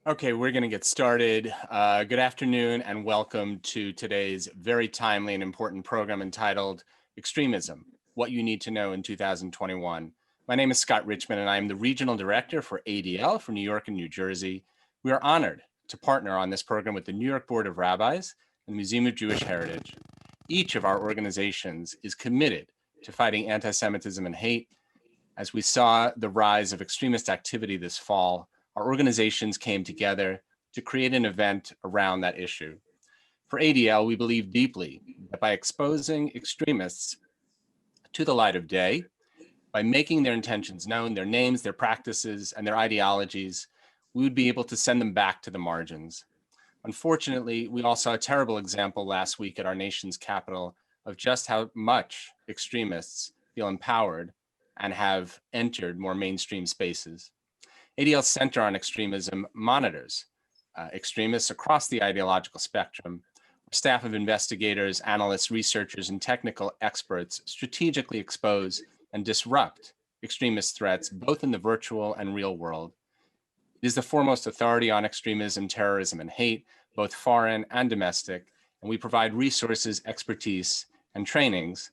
Okay, we're going to get started. Good afternoon and welcome to today's very timely and important program entitled Extremism, What You Need to Know in 2021. My name is Scott Richmond and I am the Regional Director for ADL for New York and New Jersey. We are honored to partner on this program with the New York Board of Rabbis and the Museum of Jewish Heritage. Each of our organizations is committed to fighting anti-Semitism and hate. As we saw the rise of extremist activity this fall, our organizations came together to create an event around that issue. For ADL, we believe deeply that by exposing extremists to the light of day, by making their intentions known, their names, their practices, and their ideologies, we would be able to send them back to the margins. Unfortunately, we all saw a terrible example last week at our nation's capital of just how much extremists feel empowered and have entered more mainstream spaces. ADL's Center on Extremism monitors extremists across the ideological spectrum. Our staff of investigators, analysts, researchers, and technical experts strategically expose and disrupt extremist threats, both in the virtual and real world. It is the foremost authority on extremism, terrorism, and hate, both foreign and domestic, and we provide resources, expertise, and trainings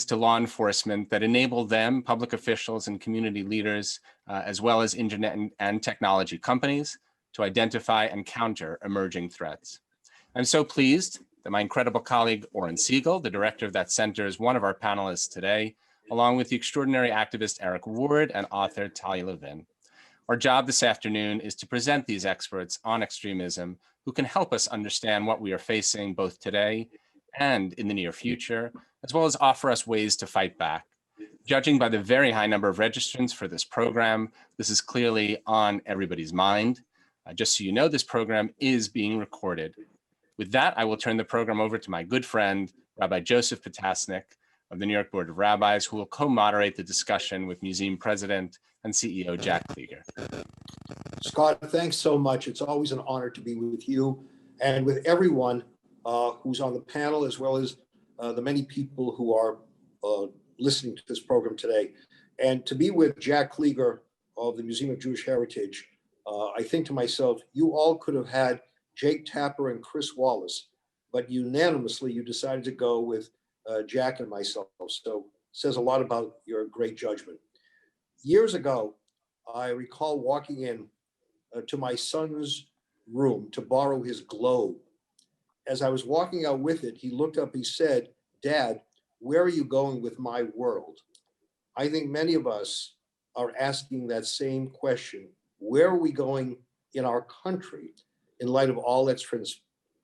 to law enforcement that enable them, public officials and community leaders, as well as internet and technology companies, to identify and counter emerging threats. I'm so pleased that my incredible colleague, Oren Segal, the director of that center, is one of our panelists today, along with the extraordinary activist Eric Ward and author Talia Levine. Our job this afternoon is to present these experts on extremism who can help us understand what we are facing both today and in the near future, as well as offer us ways to fight back. Judging by the very high number of registrants for this program, this is clearly on everybody's mind. Just so you know, this program is being recorded. With that, I will turn the program over to my good friend, Rabbi Joseph Potasnik of the New York Board of Rabbis, who will co-moderate the discussion with Museum President and CEO Jack Kliger. Scott, thanks so much. It's always an honor to be with you and with everyone who's on the panel, as well as the many people who are listening to this program today. And to be with Jack Kliger of the Museum of Jewish Heritage, I think to myself, you all could have had Jake Tapper and Chris Wallace, but unanimously you decided to go with Jack and myself. So it says a lot about your great judgment. Years ago, I recall walking in to my son's room to borrow his globe. As I was walking out with it, he looked up, he said, "Dad, where are you going with my world?" I think many of us are asking that same question. Where are we going in our country in light of all that's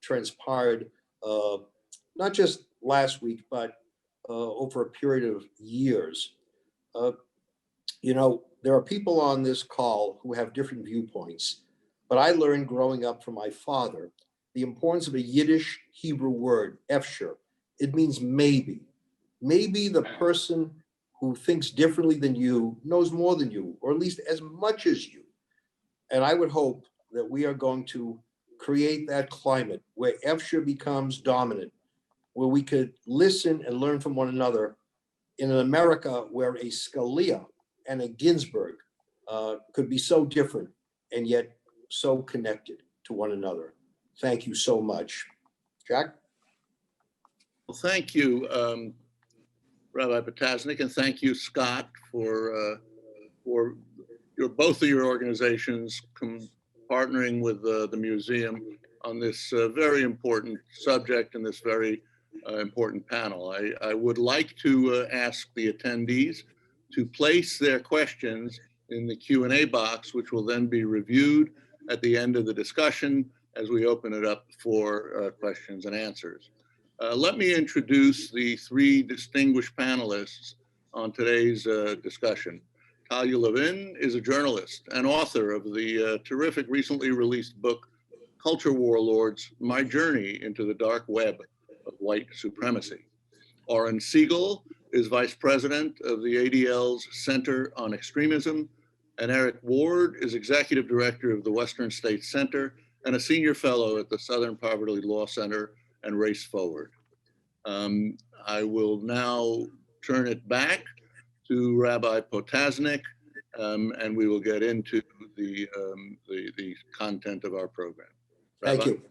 transpired, not just last week, but over a period of years? There are people on this call who have different viewpoints, but I learned growing up from my father the importance of a Yiddish Hebrew word, efsher. It means maybe. Maybe the person who thinks differently than you knows more than you, or at least as much as you. And I would hope that we are going to create that climate where efsher becomes dominant, where we could listen and learn from one another in an America where a Scalia and a Ginsburg could be so different and yet so connected to one another. Thank you so much. Jack? Well, thank you, Rabbi Potasnik, and thank you, Scott, for both of your organizations partnering with the museum on this very important subject and this very important panel. I would like to ask the attendees to place their questions in the Q&A box, which will then be reviewed at the end of the discussion as we open it up for questions and answers. Let me introduce the three distinguished panelists on today's discussion. Kylie Levine is a journalist and author of the terrific recently released book, Culture Warlords, My Journey into the Dark Web of White Supremacy. Oren Segal is vice president of the ADL's Center on Extremism, and Eric Ward is executive director of the Western States Center and a senior fellow at the Southern Poverty Law Center and Race Forward. I will now turn it back to Rabbi Potasnik, and we will get into the content of our program. Thank Rabbi? you.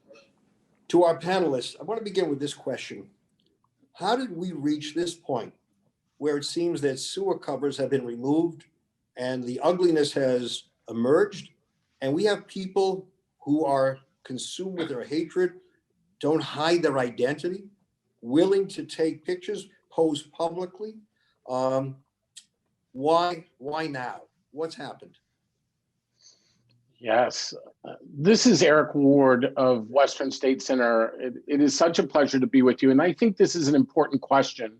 To our panelists, I want to begin with this question. How did we reach this point where it seems that sewer covers have been removed and the ugliness has emerged, and we have people who are consumed with their hatred, don't hide their identity, willing to take pictures, pose publicly? Why now? What's happened? Yes, this is Eric Ward of Western State Center. It is such a pleasure to be with you. And I think this is an important question.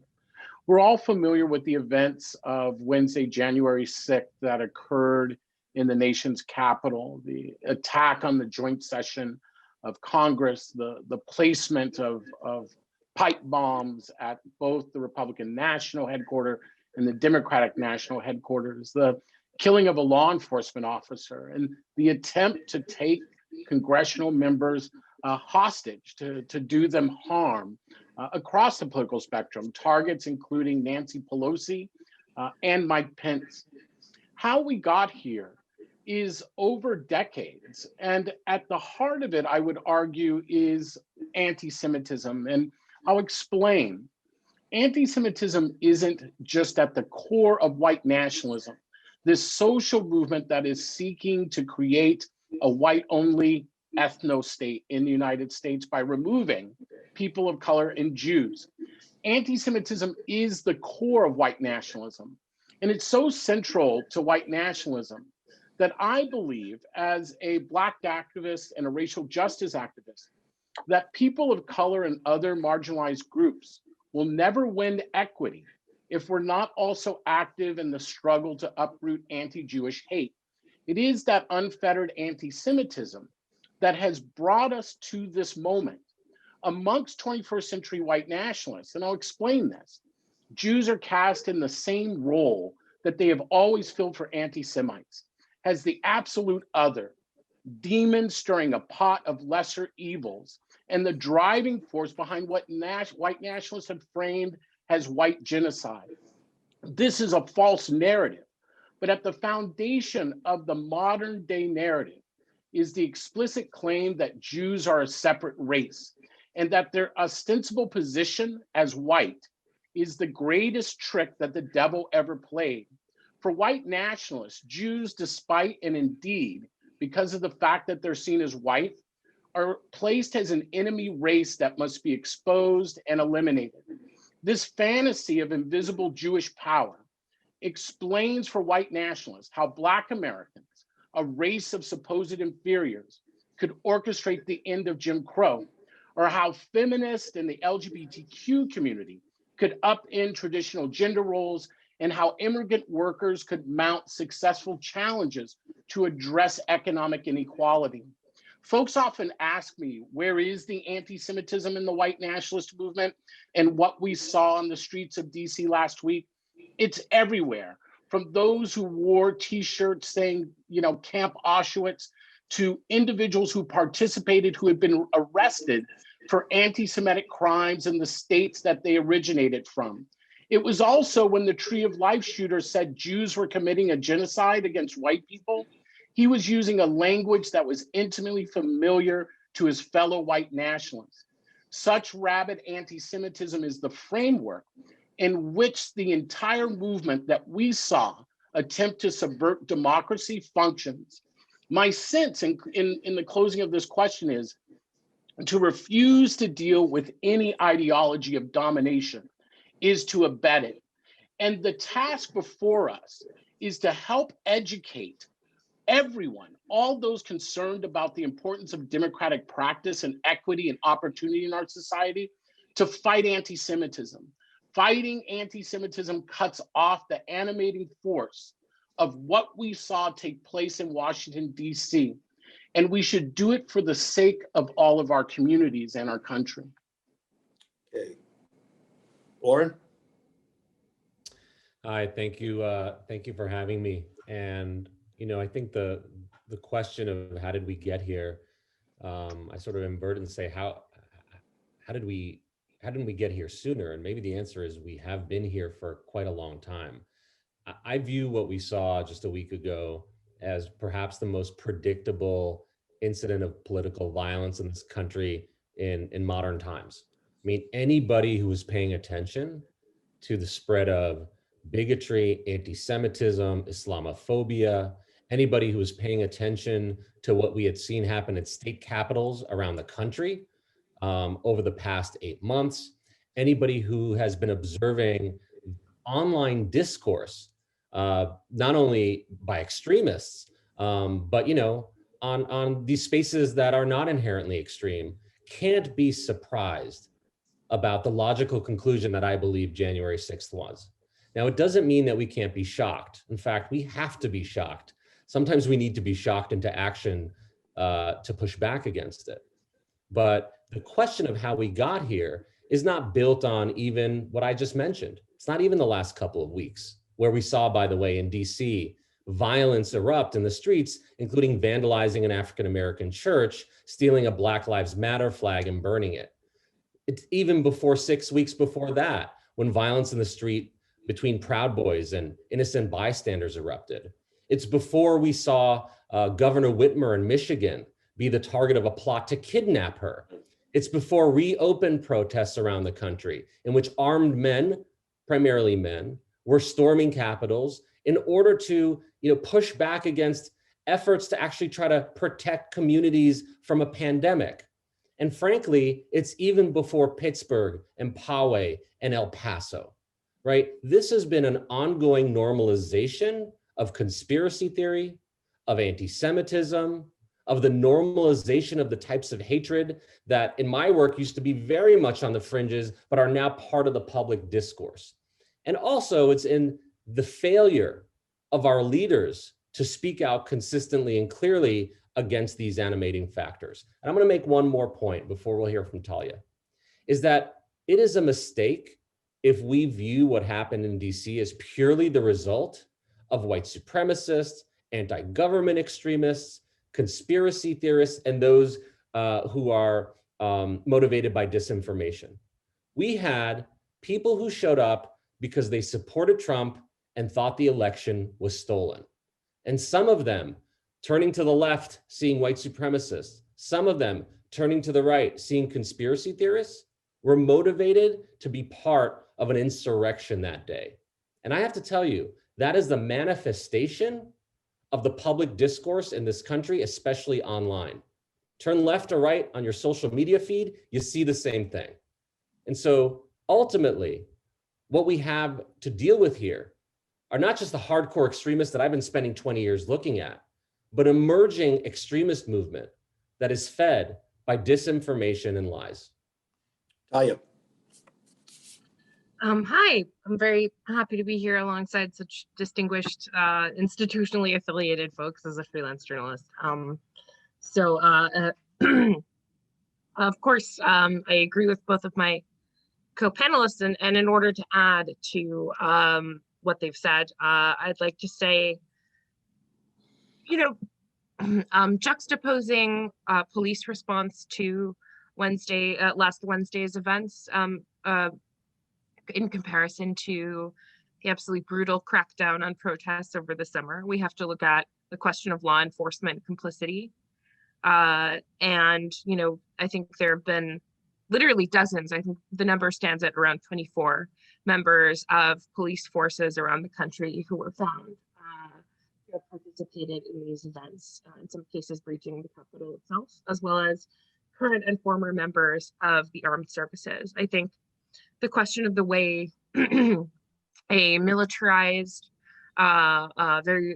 We're all familiar with the events of Wednesday, January 6th that occurred in the nation's capital, the attack on the joint session of Congress, the placement of pipe bombs at both the Republican National Headquarters and the Democratic National Headquarters, the killing of a law enforcement officer, and the attempt to take congressional members hostage to do them harm across the political spectrum, targets including Nancy Pelosi and Mike Pence. How we got here is over decades, and at the heart of it, I would argue, is anti-Semitism, and I'll explain. Anti-Semitism isn't just at the core of white nationalism, this social movement that is seeking to create a white-only ethno-state in the United States by removing people of color and Jews. Anti-Semitism is the core of white nationalism, and it's so central to white nationalism that I believe, as a Black activist and a racial justice activist, that people of color and other marginalized groups will never win equity if we're not also active in the struggle to uproot anti-Jewish hate. It is that unfettered anti-Semitism that has brought us to this moment. Amongst 21st century white nationalists, and I'll explain this, Jews are cast in the same role that they have always filled for anti-Semites, as the absolute other, demon stirring a pot of lesser evils, and the driving force behind what white nationalists have framed as white genocide. This is a false narrative, but at the foundation of the modern day narrative is the explicit claim that Jews are a separate race, and that their ostensible position as white is the greatest trick that the devil ever played. For white nationalists, Jews, despite and indeed because of the fact that they're seen as white, are placed as an enemy race that must be exposed and eliminated. This fantasy of invisible Jewish power explains for white nationalists how Black Americans, a race of supposed inferiors, could orchestrate the end of Jim Crow, or how feminists and the LGBTQ community could upend traditional gender roles, and how immigrant workers could mount successful challenges to address economic inequality. Folks often ask me, where is the anti-Semitism in the white nationalist movement and what we saw on the streets of DC last week? It's everywhere, from those who wore t-shirts saying, Camp Auschwitz, to individuals who participated, who had been arrested for anti-Semitic crimes in the states that they originated from. It was also when the Tree of Life shooter said Jews were committing a genocide against white people, he was using a language that was intimately familiar to his fellow white nationalists. Such rabid anti-Semitism is the framework in which the entire movement that we saw attempt to subvert democracy functions. My sense in the closing of this question is to refuse to deal with any ideology of domination is to abet it. And the task before us is to help educate everyone, all those concerned about the importance of democratic practice and equity and opportunity in our society, to fight anti-Semitism. Fighting anti-Semitism cuts off the animating force of what we saw take place in Washington, D.C., and we should do it for the sake of all of our communities and our country. Okay. Oren? Hi, thank you. Thank you for having me. And, I think the question of how did we get here, I sort of invert and say, how didn't we get here sooner? And maybe the answer is we have been here for quite a long time. I view what we saw just a week ago as perhaps the most predictable incident of political violence in this country in modern times. I mean, anybody who was paying attention to the spread of bigotry, anti-Semitism, Islamophobia, anybody who was paying attention to what we had seen happen at state capitals around the country over the past 8 months, anybody who has been observing online discourse, not only by extremists, but on these spaces that are not inherently extreme, can't be surprised about the logical conclusion that I believe January 6th was. Now, it doesn't mean that we can't be shocked. In fact, we have to be shocked. Sometimes we need to be shocked into action to push back against it. But the question of how we got here is not built on even what I just mentioned. It's not even the last couple of weeks, where we saw, by the way, in DC, violence erupt in the streets, including vandalizing an African-American church, stealing a Black Lives Matter flag and burning it. It's even before 6 weeks before that, when violence in the street between Proud Boys and innocent bystanders erupted. It's before we saw Governor Whitmer in Michigan be the target of a plot to kidnap her. It's before reopened protests around the country in which armed men, primarily men, were storming capitals in order to push back against efforts to actually try to protect communities from a pandemic. And frankly, it's even before Pittsburgh and Poway and El Paso, right? This has been an ongoing normalization of conspiracy theory, of anti-Semitism, of the normalization of the types of hatred that in my work used to be very much on the fringes, but are now part of the public discourse. And also it's in the failure of our leaders to speak out consistently and clearly against these animating factors. And I'm going to make one more point before we'll hear from Talia, is that it is a mistake if we view what happened in DC as purely the result of white supremacists, anti-government extremists, conspiracy theorists, and those who are motivated by disinformation. We had people who showed up because they supported Trump and thought the election was stolen. And some of them turning to the left, seeing white supremacists, some of them turning to the right, seeing conspiracy theorists, were motivated to be part of an insurrection that day. And I have to tell you, that is the manifestation of the public discourse in this country, especially online. Turn left or right on your social media feed, you see the same thing. And so ultimately, what we have to deal with here are not just the hardcore extremists that I've been spending 20 years looking at, but emerging extremist movement that is fed by disinformation and lies. Talia. Hi, I'm very happy to be here alongside such distinguished institutionally affiliated folks as a freelance journalist. Of course, I agree with both of my co-panelists, and in order to add to what they've said, I'd like to say, juxtaposing police response to last Wednesday's events in comparison to the absolutely brutal crackdown on protests over the summer, we have to look at the question of law enforcement complicity. I think there have been literally dozens. I think the number stands at around 24 members of police forces around the country who were found to have participated in these events, in some cases breaching the Capitol itself, as well as current and former members of the armed services. I think the question of the way a militarized, very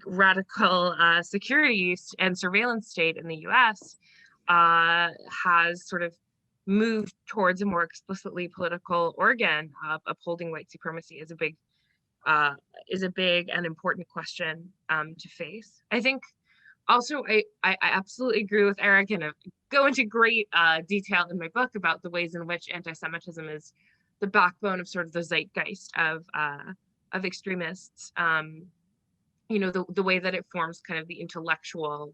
radical security and surveillance state in the US has sort of moved towards a more explicitly political organ of upholding white supremacy is a big and important question to face. I think also I absolutely agree with Eric, and I go into great detail in my book about the ways in which anti-Semitism is the backbone of sort of the zeitgeist of extremists. The way that it forms kind of the intellectual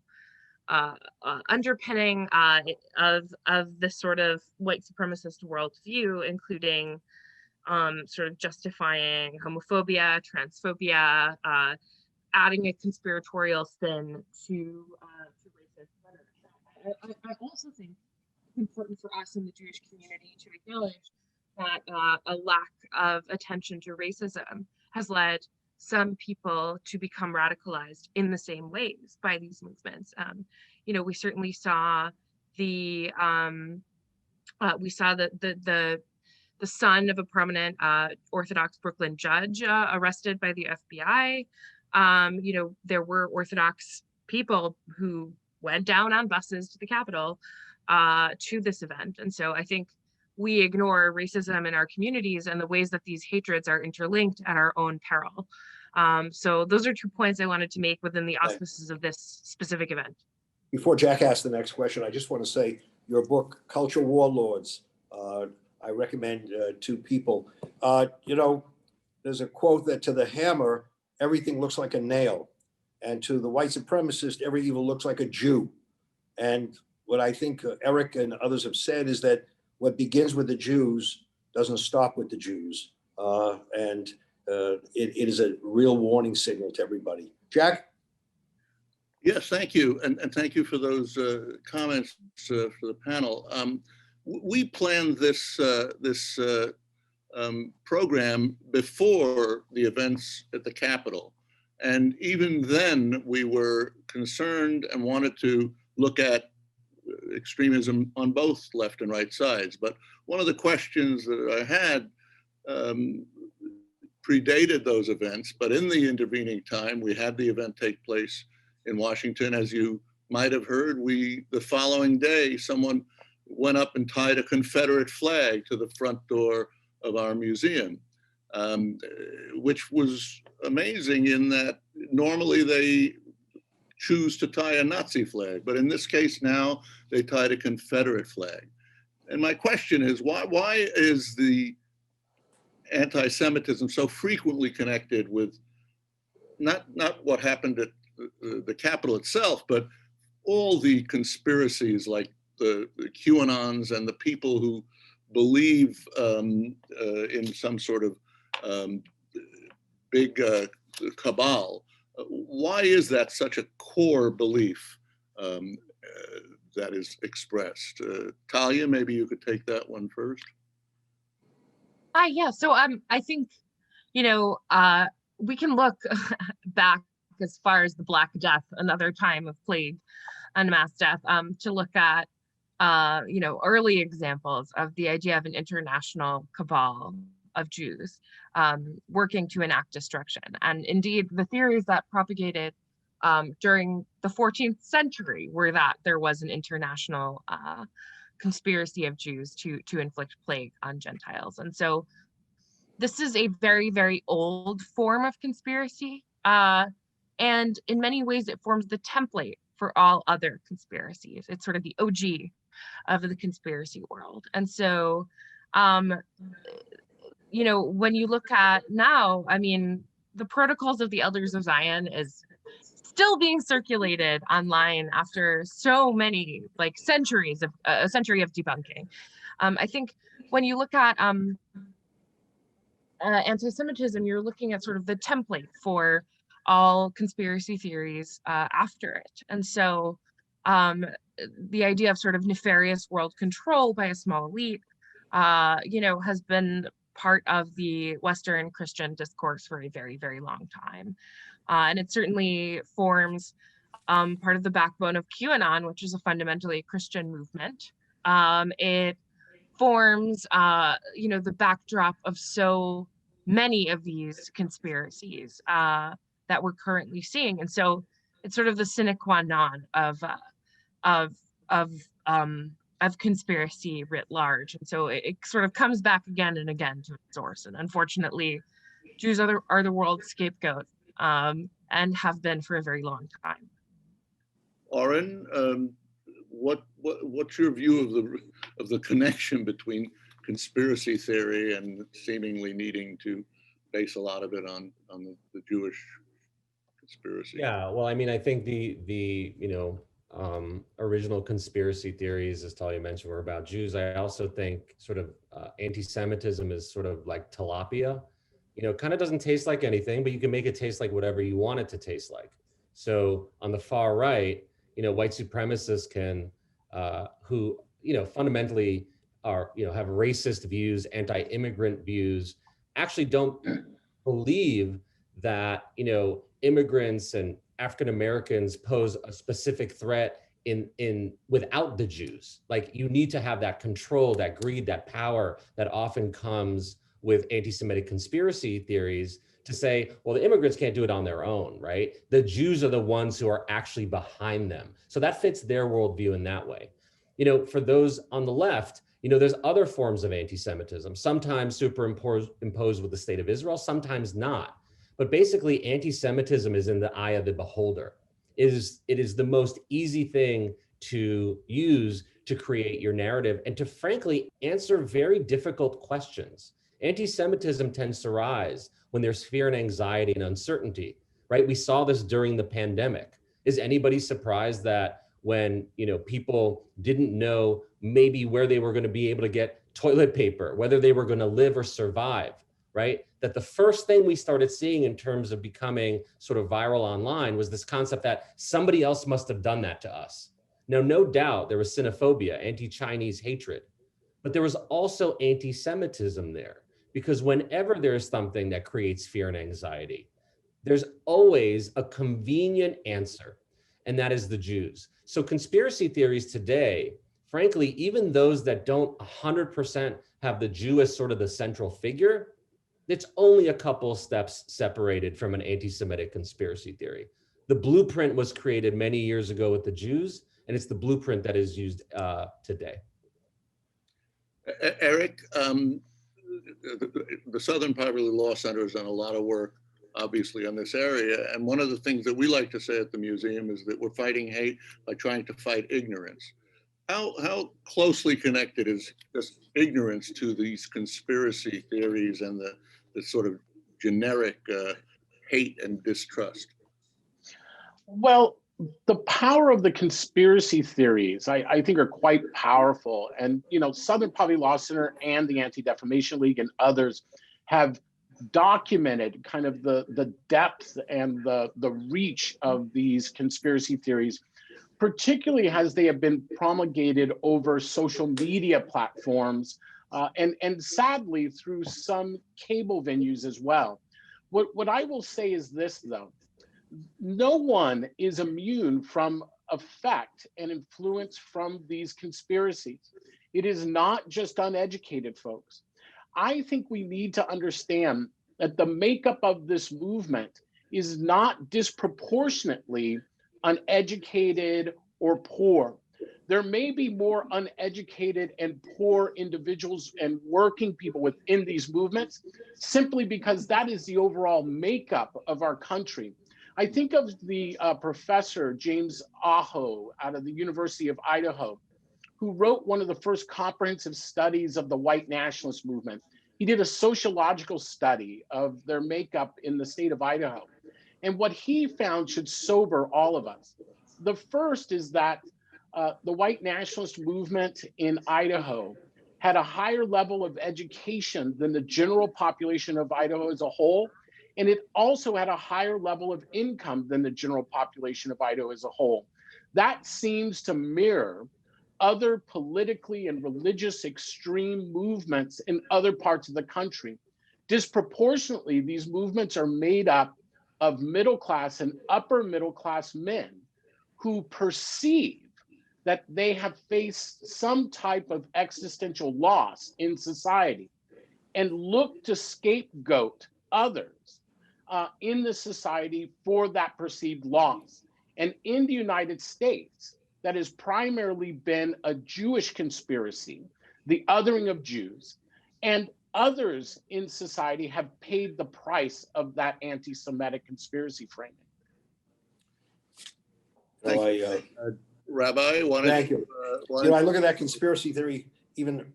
underpinning of this sort of white supremacist worldview, including sort of justifying homophobia, transphobia, adding a conspiratorial spin to racist rhetoric. I also think it's important for us in the Jewish community to acknowledge that a lack of attention to racism has led some people to become radicalized in the same ways by these movements. We certainly saw the son of a prominent Orthodox Brooklyn judge arrested by the FBI. There were Orthodox people who went down on buses to the Capitol to this event. And so I think we ignore racism in our communities and the ways that these hatreds are interlinked at our own peril. So those are 2 points I wanted to make within the auspices of this specific event. Before Jack asks the next question, I just want to say your book, Culture Warlords, I recommend to people. There's a quote that to the hammer, everything looks like a nail. And to the white supremacist, every evil looks like a Jew. And what I think Eric and others have said is that what begins with the Jews doesn't stop with the Jews. It is a real warning signal to everybody. Jack? Yes, thank you. And thank you for those comments for the panel. We planned this program before the events at the Capitol. And even then we were concerned and wanted to look at extremism on both left and right sides. But one of the questions that I had predated those events, but in the intervening time, we had the event take place in Washington. As you might have heard, the following day, someone went up and tied a Confederate flag to the front door of our museum, which was amazing in that normally they choose to tie a Nazi flag, but in this case now they tied a Confederate flag. And my question is, why is the anti-Semitism so frequently connected with not what happened at the Capitol itself, but all the conspiracies like the QAnons and the people who believe in some sort of big cabal? Why is that such a core belief that is expressed? Talia, maybe you could take that one first. Yeah, so I think, we can look back as far as the Black Death, another time of plague and mass death, to look at, early examples of the idea of an international cabal of Jews working to enact destruction. And indeed, the theories that propagated during the 14th century were that there was an international conspiracy of Jews to inflict plague on Gentiles. And so this is a very, very old form of conspiracy. And in many ways, it forms the template for all other conspiracies. It's sort of the OG of the conspiracy world. And so, when you look at now, the Protocols of the Elders of Zion is still being circulated online after so many, centuries of a century of debunking. I think when you look at anti-Semitism, you're looking at sort of the template for all conspiracy theories after it. And so the idea of sort of nefarious world control by a small elite, has been part of the Western Christian discourse for a very, very long time. And it certainly forms part of the backbone of QAnon, which is a fundamentally Christian movement. It forms, the backdrop of so many of these conspiracies that we're currently seeing. And so it's sort of the sine qua non of conspiracy writ large. And so it sort of comes back again and again to its source. And unfortunately, Jews are the world's scapegoat and have been for a very long time. Oren, what's your view of the connection between conspiracy theory and seemingly needing to base a lot of it on the Jewish conspiracy? Yeah, well, I think the original conspiracy theories, as Talia mentioned, were about Jews. I also think sort of anti-Semitism is sort of like tilapia. kind of doesn't taste like anything, but you can make it taste like whatever you want it to taste like. So on the far right, white supremacists can, who, fundamentally are, have racist views, anti-immigrant views, actually don't believe that, immigrants and African Americans pose a specific threat in without the Jews. Like, you need to have that control, that greed, that power that often comes with anti-Semitic conspiracy theories to say, well, the immigrants can't do it on their own, right? The Jews are the ones who are actually behind them. So that fits their worldview in that way. For those on the left, there's other forms of anti-Semitism, sometimes superimposed with the state of Israel, sometimes not. But basically, anti-Semitism is in the eye of the beholder. It is the most easy thing to use to create your narrative and to, frankly, answer very difficult questions. Anti-Semitism tends to rise when there's fear and anxiety and uncertainty, right? We saw this during the pandemic. Is anybody surprised that when people didn't know maybe where they were going to be able to get toilet paper, whether they were going to live or survive, right? That the first thing we started seeing in terms of becoming sort of viral online was this concept that somebody else must have done that to us. Now, no doubt there was xenophobia, anti-Chinese hatred, but there was also anti-Semitism there, because whenever there's something that creates fear and anxiety, there's always a convenient answer, and that is the Jews. So conspiracy theories today, frankly, even those that don't 100% have the Jew as sort of the central figure, it's only a couple steps separated from an anti-Semitic conspiracy theory. The blueprint was created many years ago with the Jews, and it's the blueprint that is used today. Eric, the Southern Poverty Law Center has done a lot of work, obviously, on this area. And one of the things that we like to say at the museum is that we're fighting hate by trying to fight ignorance. How closely connected is this ignorance to these conspiracy theories and the sort of generic hate and distrust? Well, the power of the conspiracy theories, I think, are quite powerful. And, Southern Poverty Law Center and the Anti-Defamation League and others have documented kind of the depth and the reach of these conspiracy theories, particularly as they have been promulgated over social media platforms, and sadly through some cable venues as well. What I will say is this, though: no one is immune from effect and influence from these conspiracies. It is not just uneducated folks. I think we need to understand that the makeup of this movement is not disproportionately uneducated or poor. There may be more uneducated and poor individuals and working people within these movements, simply because that is the overall makeup of our country. I think of the professor, James Aho, out of the University of Idaho, who wrote one of the first comprehensive studies of the white nationalist movement. He did a sociological study of their makeup in the state of Idaho. And what he found should sober all of us. The first is that the white nationalist movement in Idaho had a higher level of education than the general population of Idaho as a whole. And it also had a higher level of income than the general population of Idaho as a whole. That seems to mirror other politically and religious extreme movements in other parts of the country. Disproportionately, these movements are made up of middle class and upper middle class men who perceive that they have faced some type of existential loss in society and look to scapegoat others in the society for that perceived loss. And in the United States, that has primarily been a Jewish conspiracy, the othering of Jews, and others in society have paid the price of that anti-Semitic conspiracy framing. Rabbi, thank you. I look at that conspiracy theory, even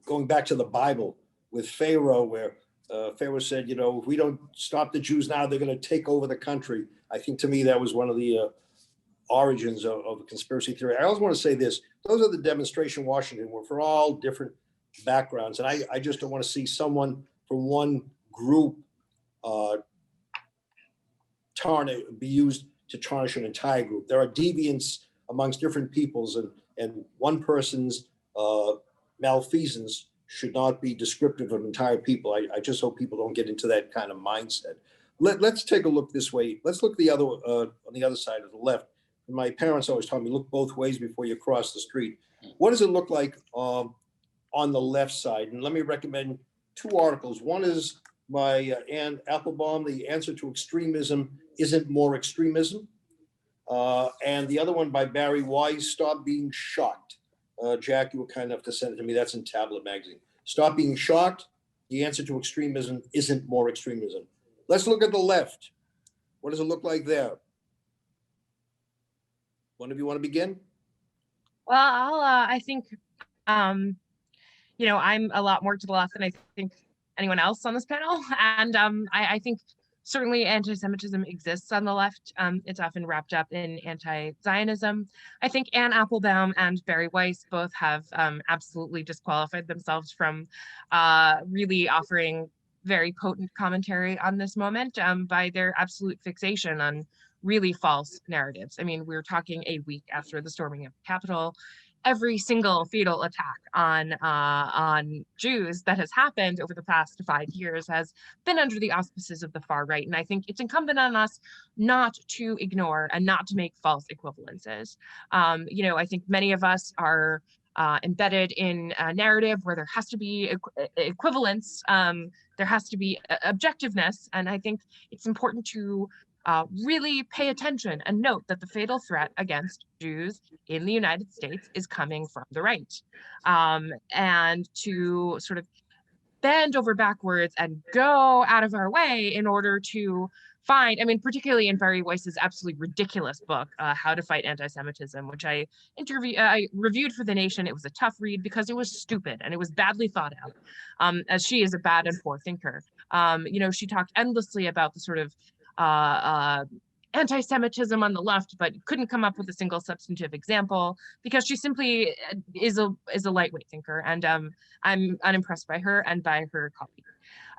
going back to the Bible with Pharaoh, where Pharaoh said, if we don't stop the Jews now, they're going to take over the country. I think, to me, that was one of the origins of a conspiracy theory. I always want to say this: those are the demonstration Washington. We're for all different backgrounds, and I just don't want to see someone from one group be used to tarnish an entire group. There are deviants amongst different peoples, and one person's malfeasance should not be descriptive of entire people. I just hope people don't get into that kind of mindset. Let's take a look this way. Let's look the other on the other side of the left. My parents always taught me, look both ways before you cross the street. What does it look like on the left side? And let me recommend two articles. One is by Ann Applebaum, The Answer to Extremism Isn't More Extremism. And the other one by Barry Wise, Stop Being Shocked. Jack, you were kind enough to send it to me. That's in Tablet Magazine. Stop Being Shocked. The Answer to Extremism Isn't More Extremism. Let's look at the left. What does it look like there? One of you want to begin? Well, I think, I'm a lot more to the left than I think anyone else on this panel. And I think certainly anti-Semitism exists on the left. It's often wrapped up in anti-Zionism. I think Ann Applebaum and Barry Weiss both have absolutely disqualified themselves from really offering very potent commentary on this moment by their absolute fixation on really false narratives. I mean, we're talking a week after the storming of the Capitol. Every single fatal attack on Jews that has happened over the past 5 years has been under the auspices of the far right. And I think it's incumbent on us not to ignore and not to make false equivalences. I think many of us are embedded in a narrative where there has to be equivalence, there has to be objectiveness. And I think it's important to really pay attention and note that the fatal threat against Jews in the United States is coming from the right. And to sort of bend over backwards and go out of our way in order to find, particularly in Barry Weiss's absolutely ridiculous book, How to Fight Anti-Semitism, which I reviewed for The Nation. It was a tough read because it was stupid and it was badly thought out, as she is a bad and poor thinker. She talked endlessly about the sort of anti-Semitism on the left, but couldn't come up with a single substantive example because she simply is a lightweight thinker, and I'm unimpressed by her and by her colleague.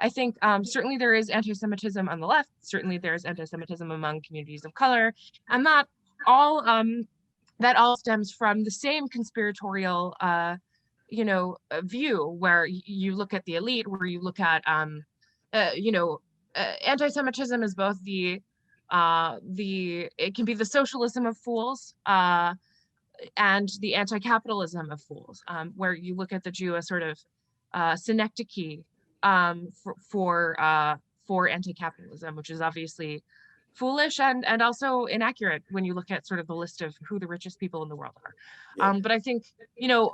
I think certainly there is anti-Semitism on the left. Certainly there is anti-Semitism among communities of color, and that all stems from the same conspiratorial view where you look at the elite, where you look at anti-Semitism is both it can be the socialism of fools and the anti-capitalism of fools, where you look at the Jew as sort of synecdoche for anti-capitalism, which is obviously foolish and also inaccurate when you look at sort of the list of who the richest people in the world are. Yeah. But I think,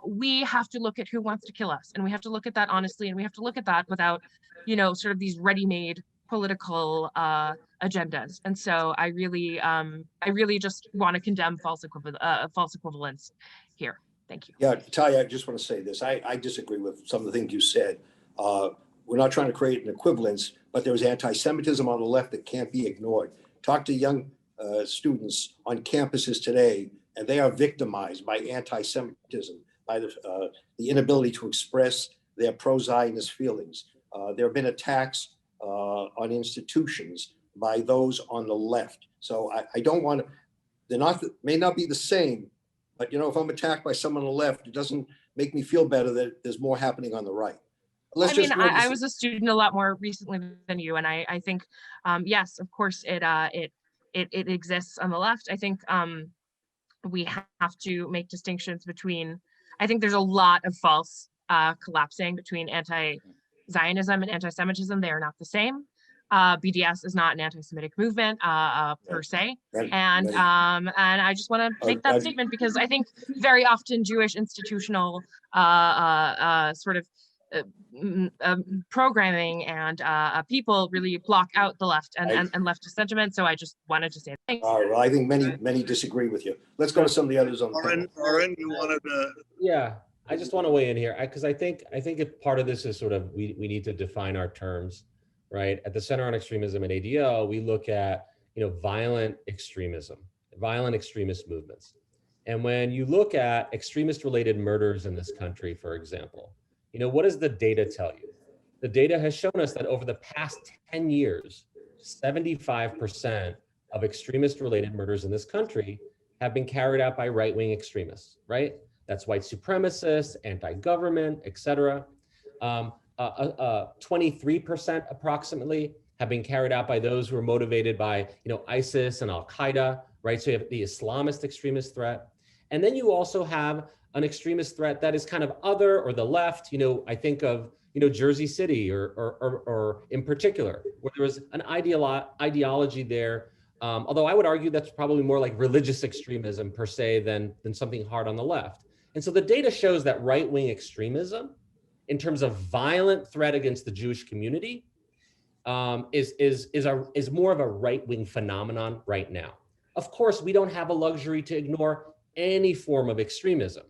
we have to look at who wants to kill us, and we have to look at that honestly, and we have to look at that without, sort of these ready-made political agendas. And so I really just want to condemn false equivalence here. Thank you. Yeah, Talia, I just want to say this. I disagree with some of the things you said. We're not trying to create an equivalence, but there's anti-Semitism on the left that can't be ignored. Talk to young students on campuses today, and they are victimized by anti-Semitism, by the inability to express their pro-Zionist feelings. There have been attacks on institutions by those on the left. So I don't want to, may not be the same, but if I'm attacked by someone on the left, it doesn't make me feel better that there's more happening on the right. I was a student a lot more recently than you, and I think, yes, of course, it exists on the left. I think we have to make distinctions between. I think there's a lot of false collapsing between anti-Zionism and anti-Semitism. They are not the same. BDS is not an anti-Semitic movement per se, and I just want to make that statement because I think very often Jewish institutional sort of programming and people really block out the left and leftist sentiment. So I just wanted to say thanks. All right, well, I think many disagree with you. Let's go to some of the others on the panel. Oren, you wanted to? Yeah, I just want to weigh in here because I think if part of this is sort of we need to define our terms, right? At the Center on Extremism at ADL, we look at violent extremism, violent extremist movements, and when you look at extremist-related murders in this country, for example, what does the data tell you? the data has shown us that over the past 10 years, 75% of extremist-related murders in this country have been carried out by right-wing extremists, right? That's white supremacists, anti-government, et cetera. 23% approximately have been carried out by those who are motivated by, ISIS and Al-Qaeda, right? So you have the Islamist extremist threat. And then you also have an extremist threat that is kind of other or the left. I think of, Jersey City or in particular, where there was an ideology there. Although I would argue that's probably more like religious extremism per se than something hard on the left. And so the data shows that right-wing extremism, in terms of violent threat against the Jewish community, is more of a right-wing phenomenon right now. Of course, we don't have a luxury to ignore any form of extremism.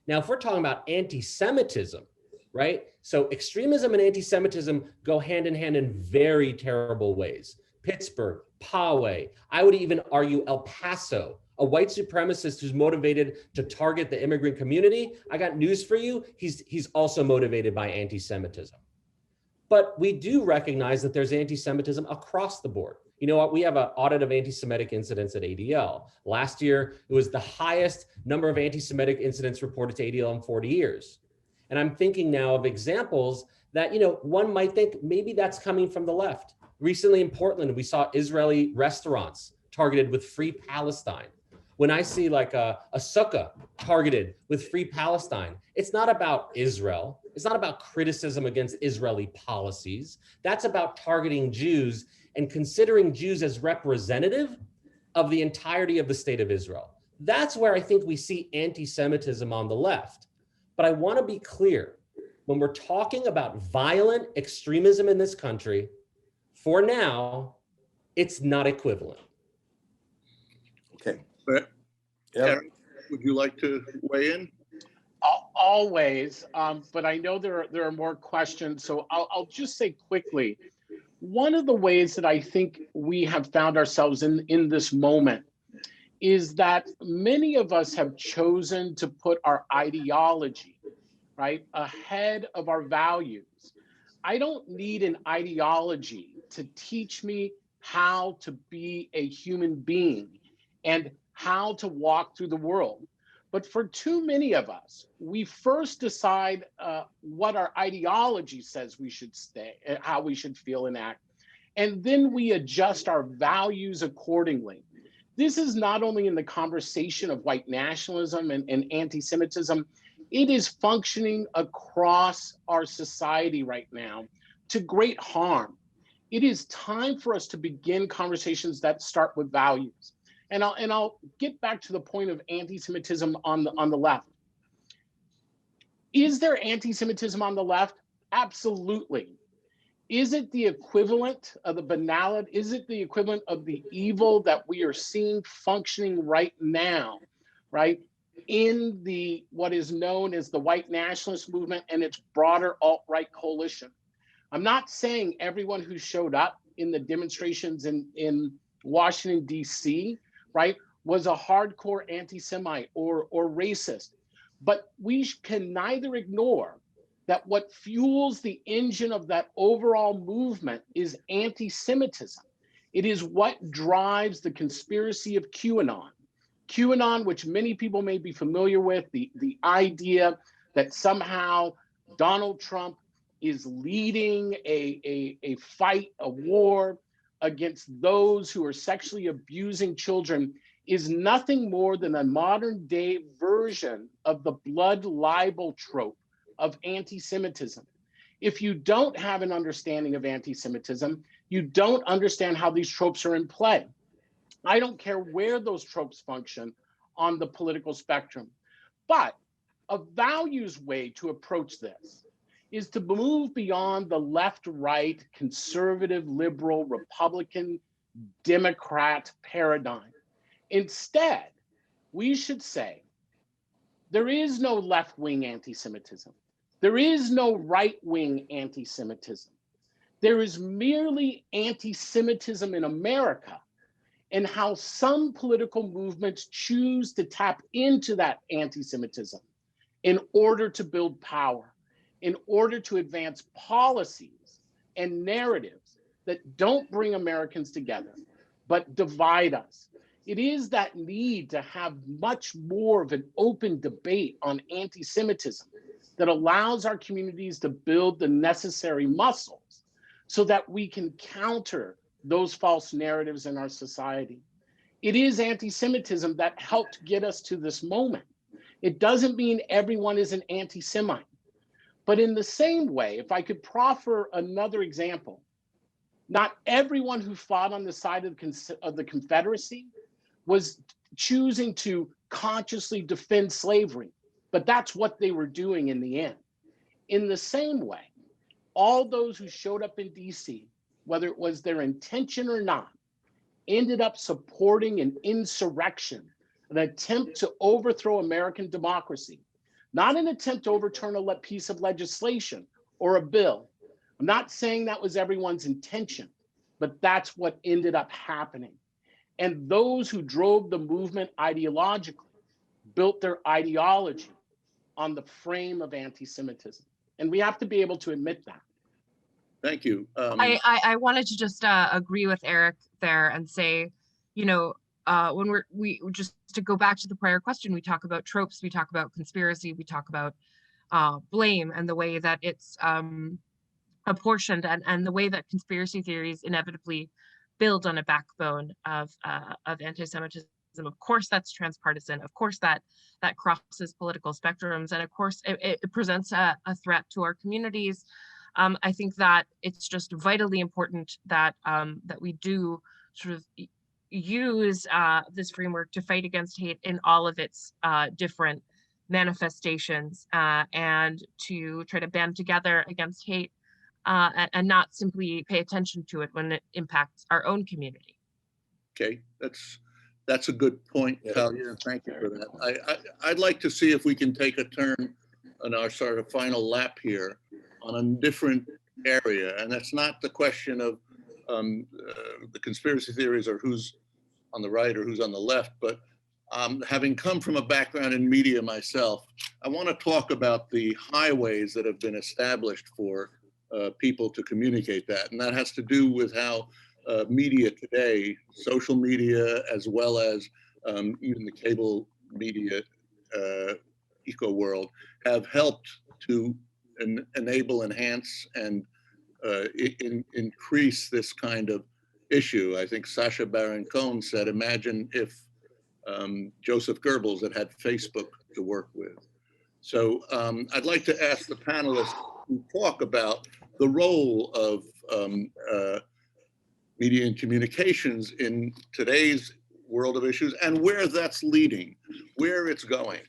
Now, if we're talking about anti-Semitism, right? So extremism and anti-Semitism go hand in hand in very terrible ways. Pittsburgh, Poway, I would even argue El Paso, a white supremacist who's motivated to target the immigrant community. I got news for you. He's also motivated by anti-Semitism. But we do recognize that there's anti-Semitism across the board. We have an audit of anti-Semitic incidents at ADL. Last year, it was the highest number of anti-Semitic incidents reported to ADL in 40 years. And I'm thinking now of examples that, one might think maybe that's coming from the left. Recently in Portland, we saw Israeli restaurants targeted with Free Palestine. When I see like a sukkah targeted with Free Palestine, it's not about Israel. It's not about criticism against Israeli policies. That's about targeting Jews and considering Jews as representative of the entirety of the state of Israel. That's where I think we see anti-Semitism on the left. But I want to be clear, when we're talking about violent extremism in this country, for now, it's not equivalent. Okay. But, Yep. Eric, would you like to weigh in? Always, but I know there are more questions, so I'll just say quickly, one of the ways that I think we have found ourselves in this moment is that many of us have chosen to put our ideology, right, ahead of our values. I don't need an ideology to teach me how to be a human being and how to walk through the world. But for too many of us, we first decide what our ideology says we should stay, how we should feel and act, and then we adjust our values accordingly. This is not only in the conversation of white nationalism and anti-Semitism, it is functioning across our society right now to great harm. It is time for us to begin conversations that start with values. And I'll get back to the point of anti-Semitism on the left. Is there anti-Semitism on the left? Absolutely. Is it the equivalent of the banality? Is it the equivalent of the evil that we are seeing functioning right now, right? In the what is known as the white nationalist movement and its broader alt-right coalition. I'm not saying everyone who showed up in the demonstrations in Washington, D.C., right, was a hardcore anti-Semite or racist. But we can neither ignore that what fuels the engine of that overall movement is anti-Semitism. It is what drives the conspiracy of QAnon. QAnon, which many people may be familiar with, the idea that somehow Donald Trump is leading a fight, a war against those who are sexually abusing children, is nothing more than a modern day version of the blood libel trope of anti-Semitism. If you don't have an understanding of anti-Semitism, you don't understand how these tropes are in play. I don't care where those tropes function on the political spectrum. But a values way to approach this is to move beyond the left-right, conservative, liberal, Republican, Democrat paradigm. Instead, we should say, there is no left-wing anti-Semitism. There is no right-wing anti-Semitism. There is merely anti-Semitism in America, and how some political movements choose to tap into that anti-Semitism in order to build power, in order to advance policies and narratives that don't bring Americans together, but divide us. It is that need to have much more of an open debate on anti-Semitism that allows our communities to build the necessary muscles so that we can counter those false narratives in our society. It is anti-Semitism that helped get us to this moment. It doesn't mean everyone is an anti-Semite. But in the same way, if I could proffer another example, not everyone who fought on the side of the Confederacy was choosing to consciously defend slavery, but that's what they were doing in the end. In the same way, all those who showed up in DC, whether it was their intention or not, ended up supporting an insurrection, an attempt to overthrow American democracy, not an attempt to overturn a piece of legislation or a bill. I'm not saying that was everyone's intention, but that's what ended up happening. And those who drove the movement ideologically built their ideology on the frame of anti-Semitism. And we have to be able to admit that. Thank you. I wanted to just agree with Eric there and say, you know, when we just to go back to the prior question, we talk about tropes, we talk about conspiracy, we talk about blame and the way that it's apportioned and the way that conspiracy theories inevitably build on a backbone of anti-Semitism. Of course, that's transpartisan. Of course, that crosses political spectrums, and of course, it presents a threat to our communities. I think that it's just vitally important that that we do sort of use this framework to fight against hate in all of its different manifestations, and to try to band together against hate and not simply pay attention to it when it impacts our own community. Okay, that's a good point, Talia. Thank you for that. I'd like to see if we can take a turn on our sort of final lap here on a different area, and that's not the question of the conspiracy theories or who's on the right or who's on the left, but having come from a background in media myself, I want to talk about the highways that have been established for people to communicate that, and that has to do with how media today, social media, as well as even the cable media eco world, have helped to enable, enhance, and increase this kind of issue. I think Sacha Baron Cohen said, imagine if Joseph Goebbels had Facebook to work with. So I'd like to ask the panelists to talk about the role of media and communications in today's world of issues and where that's leading, where it's going.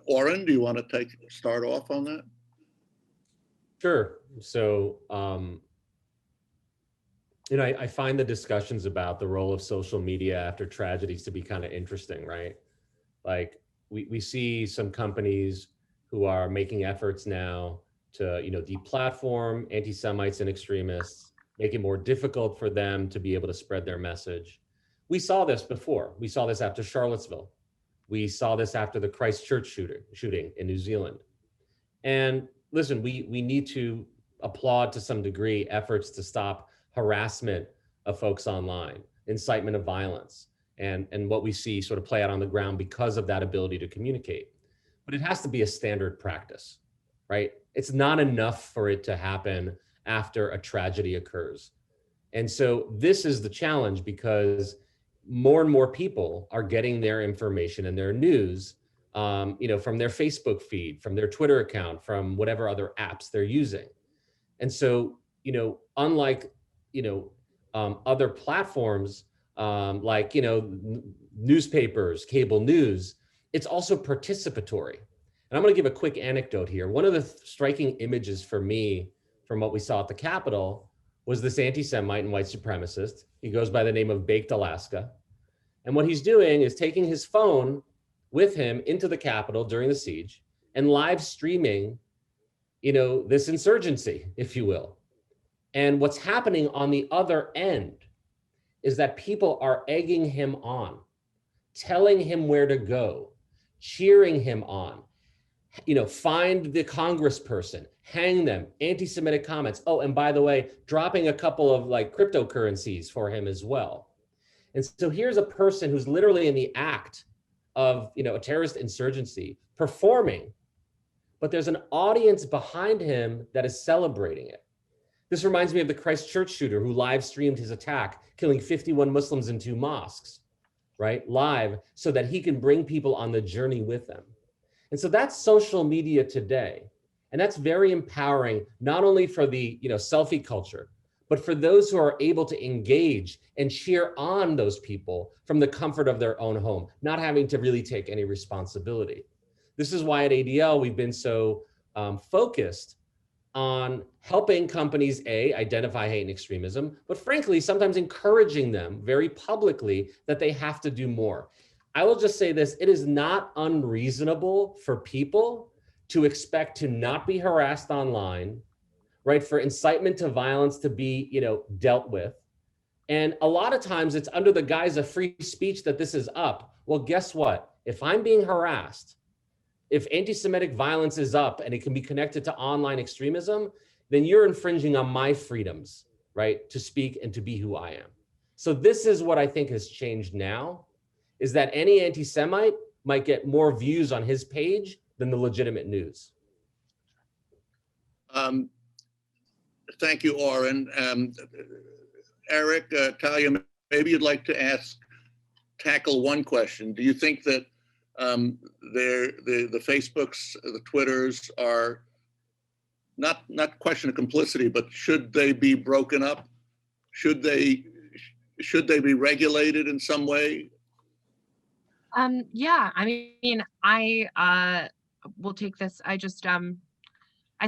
Oren, do you want to start off on that? Sure. So, you know, I find the discussions about the role of social media after tragedies to be kind of interesting, right? Like we see some companies who are making efforts now to, you know, deplatform anti-Semites and extremists, make it more difficult for them to be able to spread their message. We saw this before. We saw this after Charlottesville. We saw this after the Christchurch shooting in New Zealand. And listen, we need to applaud to some degree efforts to stop harassment of folks online, incitement of violence, and what we see sort of play out on the ground because of that ability to communicate. But it has to be a standard practice, right? It's not enough for it to happen after a tragedy occurs. And so this is the challenge, because more and more people are getting their information and their news you know, from their Facebook feed, from their Twitter account, from whatever other apps they're using. And so, you know, unlike, you know, other platforms like, you know, newspapers, cable news, it's also participatory. And I'm going to give a quick anecdote here. One of the striking images for me from what we saw at the Capitol was this anti-Semite and white supremacist. He goes by the name of Baked Alaska. And what he's doing is taking his phone with him into the Capitol during the siege and live streaming, you know, this insurgency, if you will. And what's happening on the other end is that people are egging him on, telling him where to go, cheering him on, find the congressperson, hang them, anti-Semitic comments. Oh, and by the way, dropping a couple of like cryptocurrencies for him as well. And so here's a person who's literally in the act of, a terrorist insurgency performing, but there's an audience behind him that is celebrating it. This reminds me of the Christchurch shooter who live streamed his attack, killing 51 Muslims in 2 mosques, right? Live, so that he can bring people on the journey with them. And so that's social media today. And that's very empowering, not only for the selfie culture, but for those who are able to engage and cheer on those people from the comfort of their own home, not having to really take any responsibility. This is why at ADL we've been so focused on helping companies, identify hate and extremism, but frankly, sometimes encouraging them very publicly that they have to do more. I will just say this, it is not unreasonable for people to expect to not be harassed online, right? For incitement to violence to be, dealt with. And a lot of times it's under the guise of free speech that this is up. Well, guess what? If I'm being harassed, if anti-Semitic violence is up and it can be connected to online extremism, then you're infringing on my freedoms, right? To speak and to be who I am. So this is what I think has changed now, is that any anti-Semite might get more views on his page than the legitimate news. Thank you, Oren. Eric, Talia, maybe you'd like to tackle one question. Do you think that the Facebooks, the Twitters are not question of complicity, but should they be broken up? Should they be regulated in some way? Yeah, I mean, I will take this. I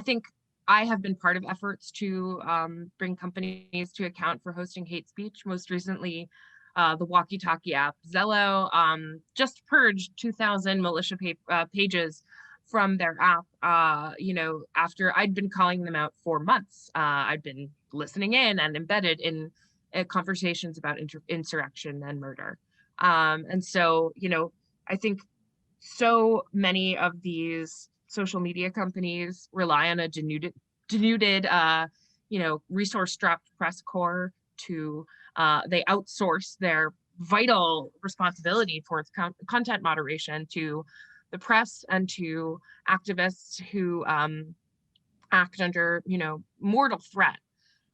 think I have been part of efforts to bring companies to account for hosting hate speech. Most recently, the walkie-talkie app Zello just purged 2,000 militia pages from their app. After I'd been calling them out for months. I'd been listening in and embedded in conversations about insurrection and murder. And so, I think so many of these social media companies rely on a denuded, resource-strapped press corps to, they outsource their vital responsibility towards content moderation to the press and to activists who act under, mortal threat.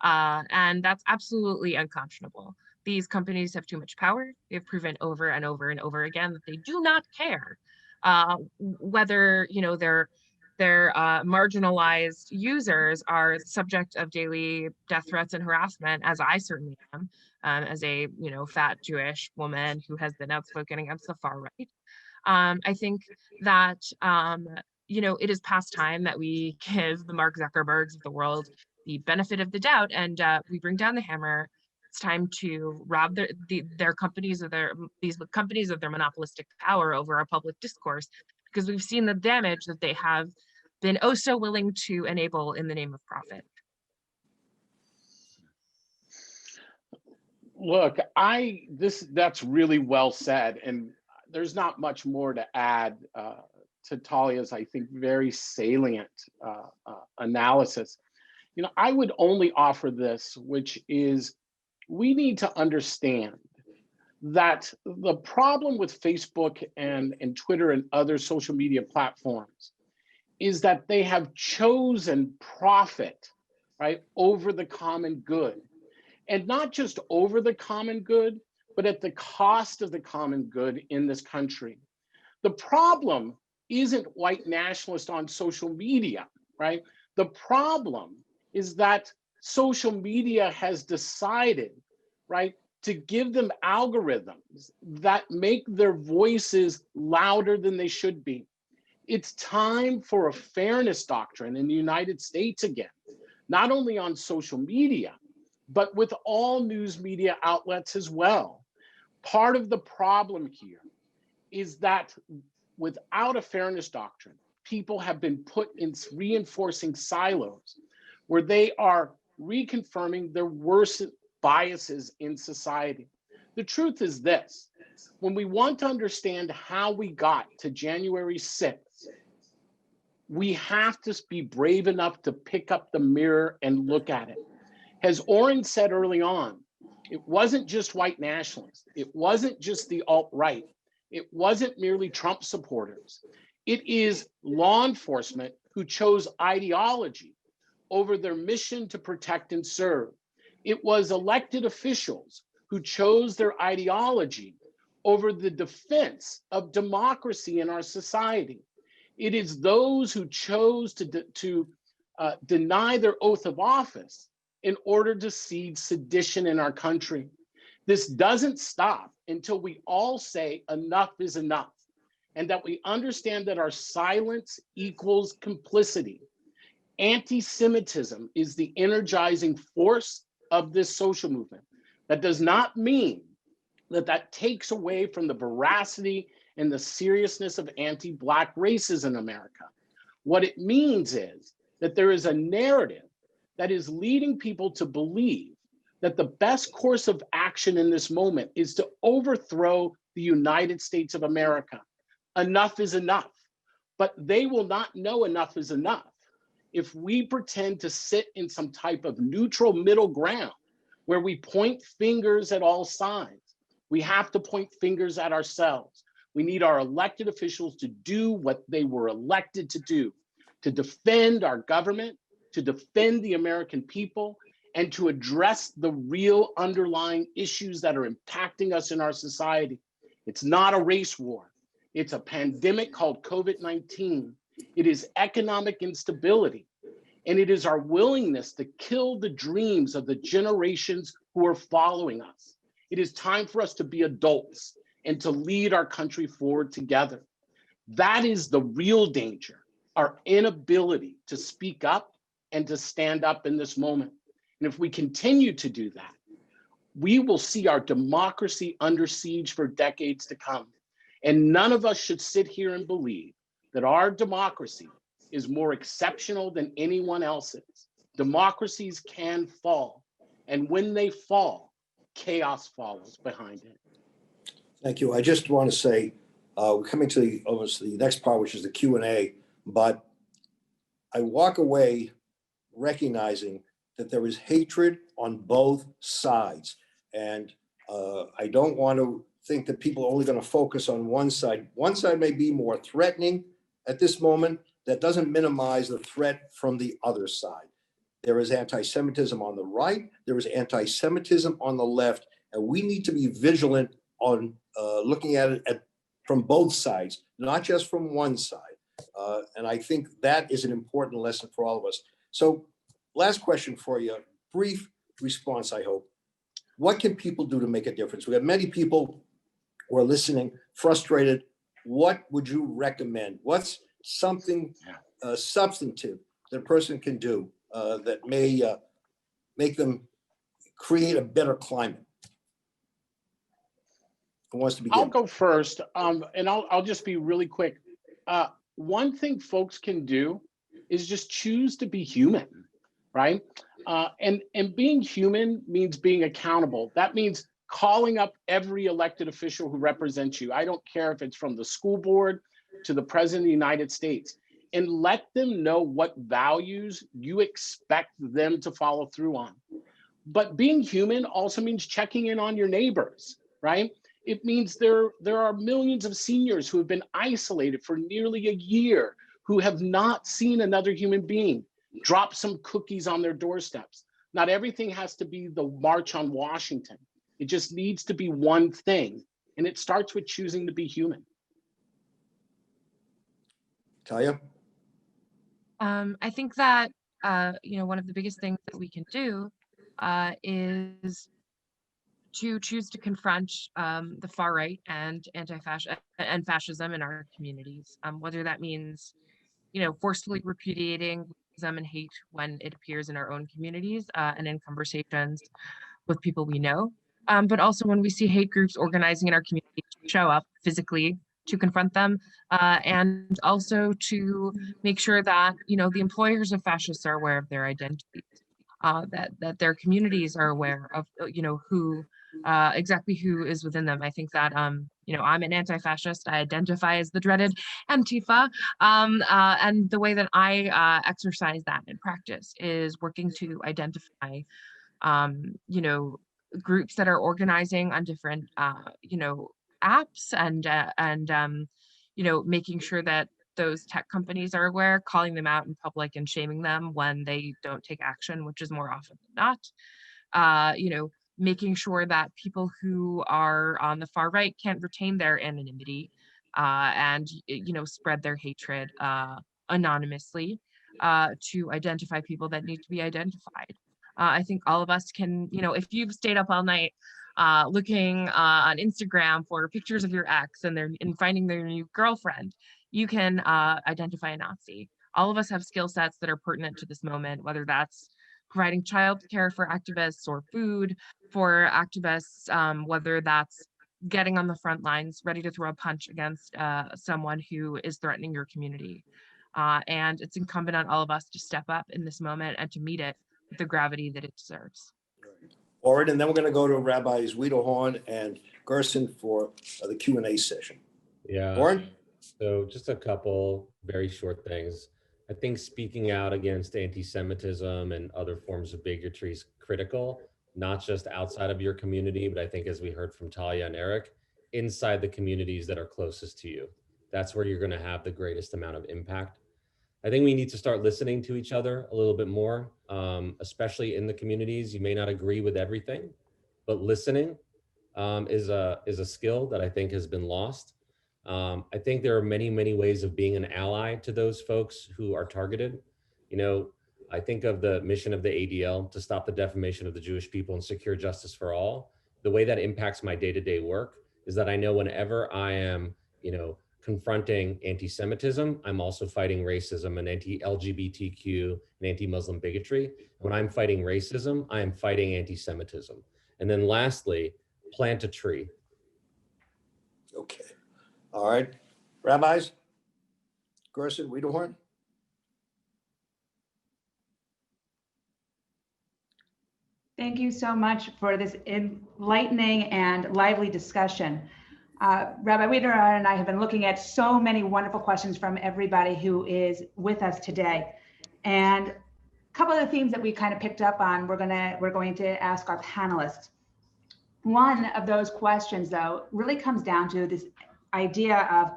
And that's absolutely unconscionable. These companies have too much power. They've proven over and over and over again that they do not care whether their marginalized users are subject of daily death threats and harassment, as I certainly am, as a fat Jewish woman who has been outspoken against the far right. I think that it is past time that we give the Mark Zuckerbergs of the world the benefit of the doubt, and we bring down the hammer. It's time to rob their companies of these companies of their monopolistic power over our public discourse, because we've seen the damage that they have been oh so willing to enable in the name of profit. Look, that's really well said, and there's not much more to add to Talia's, I think, very salient analysis. I would only offer this, which is we need to understand that the problem with Facebook and Twitter and other social media platforms is that they have chosen profit, right, over the common good. And not just over the common good, but at the cost of the common good in this country. The problem isn't white nationalists on social media, right? The problem is that social media has decided, right, to give them algorithms that make their voices louder than they should be. It's time for a fairness doctrine in the United States again, not only on social media, but with all news media outlets as well. Part of the problem here is that without a fairness doctrine, people have been put in reinforcing silos where they are reconfirming their worst biases in society. The truth is this: when we want to understand how we got to January 6th, We have to be brave enough to pick up the mirror and look at it. As Oren said early on, it wasn't just white nationalists. It wasn't just the alt-right. It wasn't merely Trump supporters. It is law enforcement who chose ideology over their mission to protect and serve. It was elected officials who chose their ideology over the defense of democracy in our society. It is those who chose to deny their oath of office in order to seed sedition in our country. This doesn't stop until we all say enough is enough, and that we understand that our silence equals complicity. Anti-Semitism is the energizing force of this social movement. That does not mean that takes away from the veracity and the seriousness of anti-Black racism in America. What it means is that there is a narrative that is leading people to believe that the best course of action in this moment is to overthrow the United States of America. Enough is enough, but they will not know enough is enough if we pretend to sit in some type of neutral middle ground where we point fingers at all sides. We have to point fingers at ourselves. We need our elected officials to do what they were elected to do, to defend our government, to defend the American people, and to address the real underlying issues that are impacting us in our society. It's not a race war. It's a pandemic called COVID-19. It is economic instability. And it is our willingness to kill the dreams of the generations who are following us. It is time for us to be adults and to lead our country forward together. That is the real danger, our inability to speak up and to stand up in this moment. And if we continue to do that, we will see our democracy under siege for decades to come. And none of us should sit here and believe that our democracy is more exceptional than anyone else's. Democracies can fall. And when they fall, chaos follows behind it. Thank you. I just want to say, we're coming to the next part, which is the Q&A, but I walk away recognizing that there is hatred on both sides. And I don't want to think that people are only going to focus on one side. One side may be more threatening at this moment. That doesn't minimize the threat from the other side. There is anti-Semitism on the right, there is anti-Semitism on the left, and we need to be vigilant on looking at it from both sides, not just from one side. And I think that is an important lesson for all of us. So last question for you, brief response, I hope. What can people do to make a difference? We have many people who are listening, frustrated. What would you recommend? What's something substantive that a person can do that may make them create a better climate? Who wants to begin? I'll go first, and I'll just be really quick. One thing folks can do is just choose to be human, right? And being human means being accountable. That means calling up every elected official who represents you. I don't care if it's from the school board to the President of the United States, and let them know what values you expect them to follow through on. But being human also means checking in on your neighbors, right? It means there are millions of seniors who have been isolated for nearly a year, who have not seen another human being. Drop some cookies on their doorsteps. Not everything has to be the March on Washington. It just needs to be one thing. And it starts with choosing to be human. Talia? I think that, one of the biggest things that we can do is to choose to confront the far right and fascism in our communities, whether that means, forcefully repudiating racism and hate when it appears in our own communities and in conversations with people we know, but also when we see hate groups organizing in our community to show up physically to confront them, and also to make sure that, the employers of fascists are aware of their identities, that their communities are aware of, who exactly who is within them. I think that I'm an anti-fascist. I identify as the dreaded Antifa. And the way that I exercise that in practice is working to identify, groups that are organizing on different, apps and making sure that those tech companies are aware, calling them out in public and shaming them when they don't take action, which is more often than not. Making sure that people who are on the far right can't retain their anonymity and spread their hatred anonymously to identify people that need to be identified. I think all of us can, if you've stayed up all night looking on Instagram for pictures of your ex and finding their new girlfriend, you can identify a Nazi. All of us have skill sets that are pertinent to this moment, whether that's providing childcare for activists or food for activists, whether that's getting on the front lines, ready to throw a punch against someone who is threatening your community. And it's incumbent on all of us to step up in this moment and to meet it with the gravity that it deserves. Oren, and then we're going to go to Rabbis Wiedehorn and Gerson for the Q&A session. Yeah. Oren? So just a couple very short things. I think speaking out against anti-Semitism and other forms of bigotry is critical, not just outside of your community, but I think, as we heard from Talia and Eric, inside the communities that are closest to you. That's where you're going to have the greatest amount of impact. I think we need to start listening to each other a little bit more, especially in the communities. You may not agree with everything, but listening is a skill that I think has been lost. I think there are many, many ways of being an ally to those folks who are targeted. I think of the mission of the ADL to stop the defamation of the Jewish people and secure justice for all. The way that impacts my day-to-day work is that I know whenever I am, confronting anti-Semitism, I'm also fighting racism and anti-LGBTQ and anti-Muslim bigotry. When I'm fighting racism, I am fighting anti-Semitism. And then lastly, plant a tree. Okay. All right. Rabbis, Gerson, Wiedehorn? Thank you so much for this enlightening and lively discussion. Rabbi Wiedehorn and I have been looking at so many wonderful questions from everybody who is with us today. And a couple of the themes that we kind of picked up on, we're going to ask our panelists. One of those questions, though, really comes down to this idea of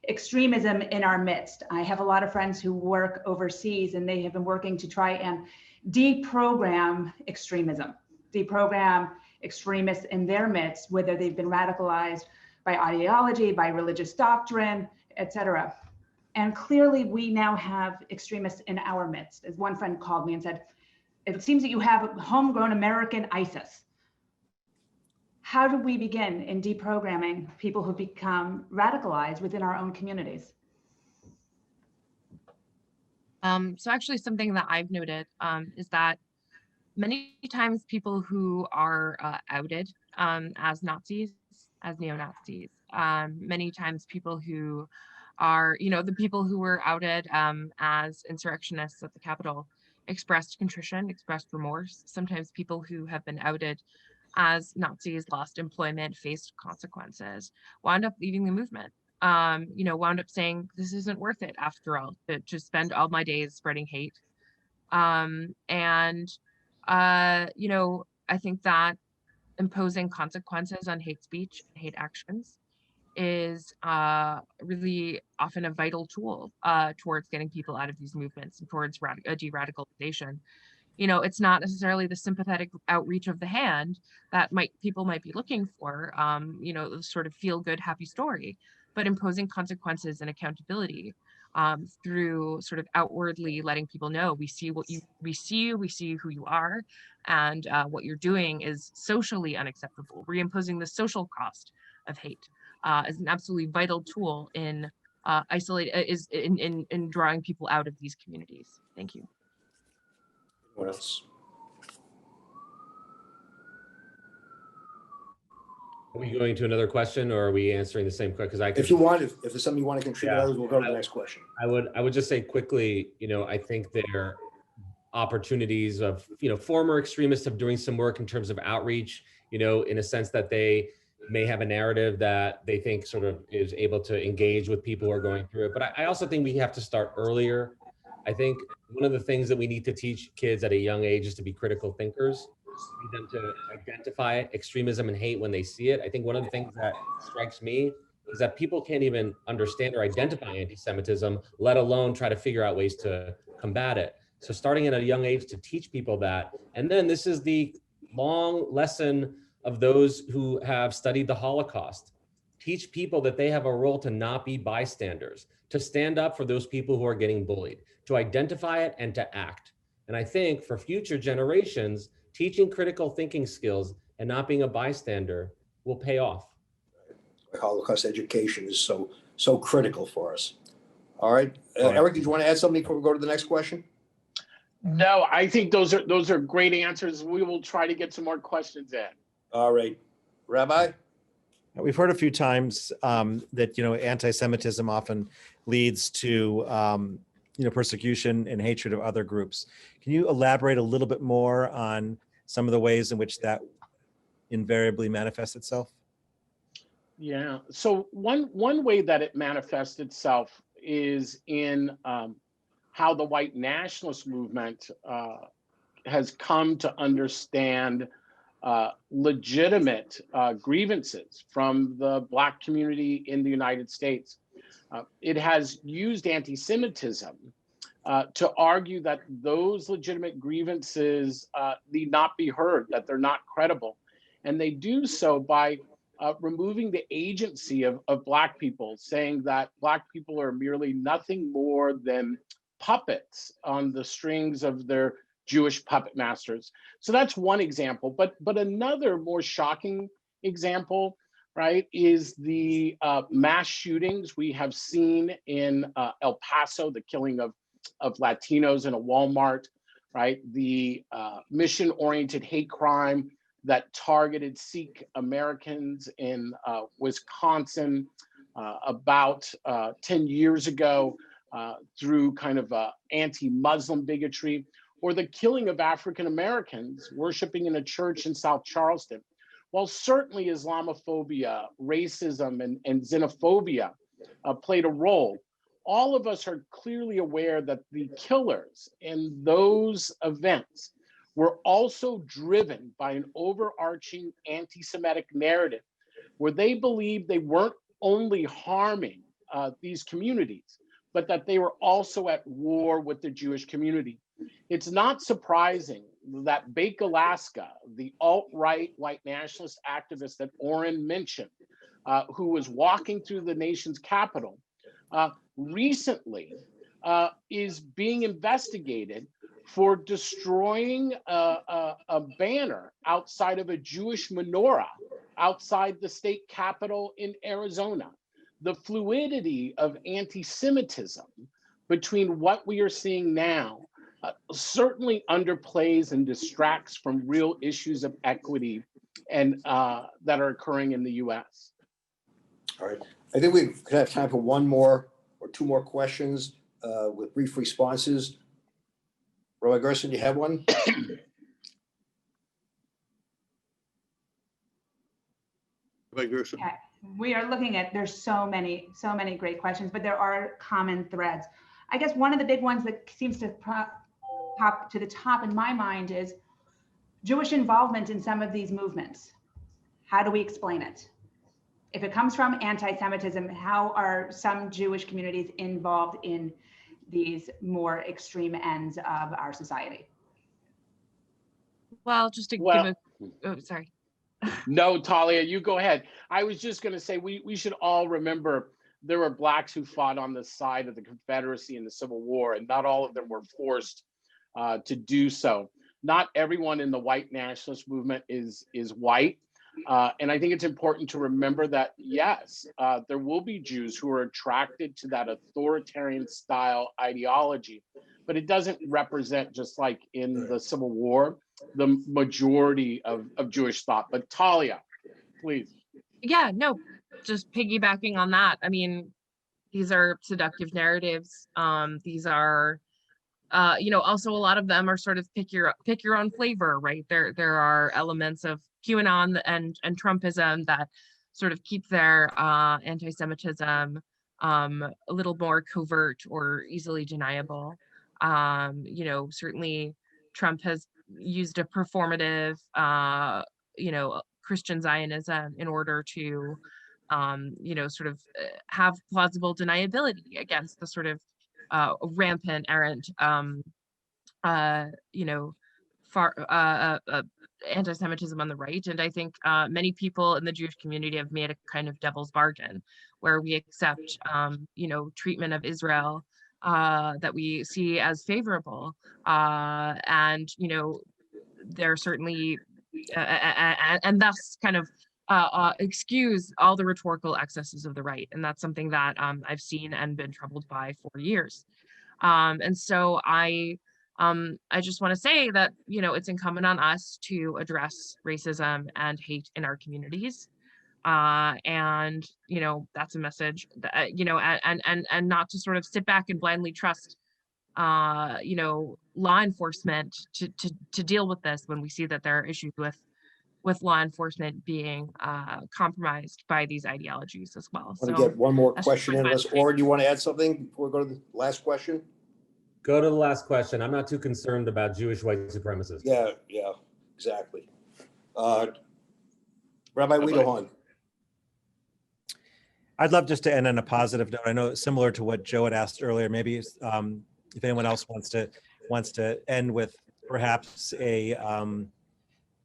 extremism in our midst. I have a lot of friends who work overseas, and they have been working to try and deprogram extremism, deprogram extremists in their midst, whether they've been radicalized by ideology, by religious doctrine, etc. And clearly we now have extremists in our midst. As one friend called me and said, it seems that you have a homegrown American ISIS. How do we begin in deprogramming people who become radicalized within our own communities? So actually something that I've noted is that many times people who are outed as Nazis, as neo-Nazis, many times people who are, the people who were outed as insurrectionists at the Capitol expressed contrition, expressed remorse. Sometimes people who have been outed as Nazis, lost employment, faced consequences, wound up leaving the movement. Wound up saying, this isn't worth it after all, to spend all my days spreading hate. I think that imposing consequences on hate speech, hate actions is really often a vital tool towards getting people out of these movements and towards de-radicalization. It's not necessarily the sympathetic outreach of the hand that people might be looking for, the sort of feel good, happy story, but imposing consequences and accountability through sort of outwardly letting people know, we see who you are, and what you're doing is socially unacceptable. Reimposing the social cost of hate is an absolutely vital tool in in drawing people out of these communities. Thank you. What else? Are we going to another question, or are we answering the same question? Because If you want, if there's something you want to contribute, Yeah. others, we'll go to the next question. I would just say quickly, I think there are opportunities of, former extremists of doing some work in terms of outreach, in a sense that they, may have a narrative that they think sort of is able to engage with people who are going through it. But I also think we have to start earlier. I think one of the things that we need to teach kids at a young age is to be critical thinkers. We need them to identify extremism and hate when they see it. I think one of the things that strikes me is that people can't even understand or identify anti-Semitism, let alone try to figure out ways to combat it. So starting at a young age to teach people that. And then this is the long lesson of those who have studied the Holocaust. Teach people that they have a role to not be bystanders, to stand up for those people who are getting bullied, to identify it and to act. And I think for future generations, teaching critical thinking skills and not being a bystander will pay off. Holocaust education is so critical for us. All right, Eric, did you want to add something before we go to the next question? No, I think those are great answers. We will try to get some more questions in. All right, Rabbi. We've heard a few times that anti-Semitism often leads to persecution and hatred of other groups. Can you elaborate a little bit more on some of the ways in which that invariably manifests itself? Yeah. So one way that it manifests itself is in how the white nationalist movement has come to understand legitimate grievances from the Black community in the United States. It has used anti-Semitism to argue that those legitimate grievances need not be heard, that they're not credible. And they do so by removing the agency of Black people, saying that Black people are merely nothing more than puppets on the strings of their Jewish puppet masters. So that's one example. But another more shocking example, right, is the mass shootings we have seen in El Paso, the killing of Latinos in a Walmart, right? The mission-oriented hate crime that targeted Sikh Americans in Wisconsin about 10 years ago through kind of anti-Muslim bigotry, or the killing of African Americans worshiping in a church in South Charleston. While certainly Islamophobia, racism, and xenophobia played a role, all of us are clearly aware that the killers in those events were also driven by an overarching anti-Semitic narrative where they believed they weren't only harming these communities, but that they were also at war with the Jewish community. It's not surprising that Bake Alaska, the alt-right white nationalist activist that Oren mentioned, who was walking through the nation's capital, recently is being investigated for destroying a banner outside of a Jewish menorah outside the state capitol in Arizona. The fluidity of anti-Semitism between what we are seeing now certainly underplays and distracts from real issues of equity and that are occurring in the US. All right, I think we could have time for one more or two more questions with brief responses. Rabbi Gerson, do you have one? Rabbi Gerson. Okay. We are looking at, there's so many great questions, but there are common threads. I guess one of the big ones that seems to pop to the top in my mind is Jewish involvement in some of these movements. How do we explain it? If it comes from anti-Semitism, how are some Jewish communities involved in these more extreme ends of our society? Well, just to Well, give a, oh, sorry. No, Talia, you go ahead. I was just going to say we should all remember there were Blacks who fought on the side of the Confederacy in the Civil War, and not all of them were forced to do so. Not everyone in the white nationalist movement is white. And I think it's important to remember that, yes, there will be Jews who are attracted to that authoritarian style ideology, but it doesn't represent, just like in the Civil War, the majority of Jewish thought. But Talia, please. Yeah, no, just piggybacking on that. I mean, these are seductive narratives. These are, also a lot of them are sort of pick your own flavor, right? There are elements of QAnon and Trumpism that sort of keep their anti-Semitism a little more covert or easily deniable. Certainly Trump has used a performative, Christian Zionism in order to, sort of have plausible deniability against the sort of rampant, errant, far anti-Semitism on the right. And I think many people in the Jewish community have made a kind of devil's bargain where we accept, treatment of Israel that we see as favorable. And they're certainly, and thus kind of excuse all the rhetorical excesses of the right. And that's something that I've seen and been troubled by for years. And so I just want to say that, it's incumbent on us to address racism and hate in our communities. And, that's a message that, and not to sort of sit back and blindly trust, law enforcement to deal with this when we see that there are issues with law enforcement being compromised by these ideologies as well. I want to get one more question in. Unless, Oren, do you want to add something before we go to the last question? Go to the last question. I'm not too concerned about Jewish white supremacists. Yeah, exactly. Rabbi Wiedemann. I'd love just to end on a positive note. I know similar to what Joe had asked earlier, maybe if anyone else wants to end with perhaps a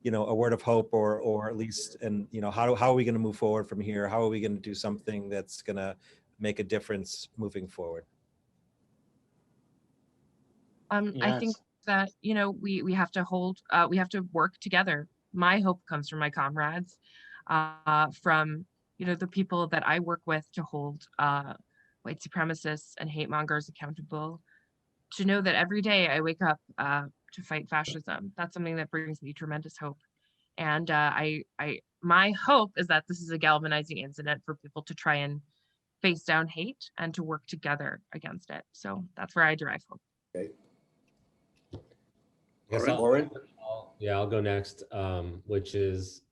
word of hope or at least, and how are we going to move forward from here? How are we going to do something that's going to make a difference moving forward? I think that, we have to work together. My hope comes from my comrades, from, the people that I work with to hold white supremacists and hate mongers accountable, to know that every day I wake up to fight fascism. That's something that brings me tremendous hope. And my hope is that this is a galvanizing incident for people to try and face down hate and to work together against it. So that's where I derive hope. Okay. Oren? I'll go next, which is,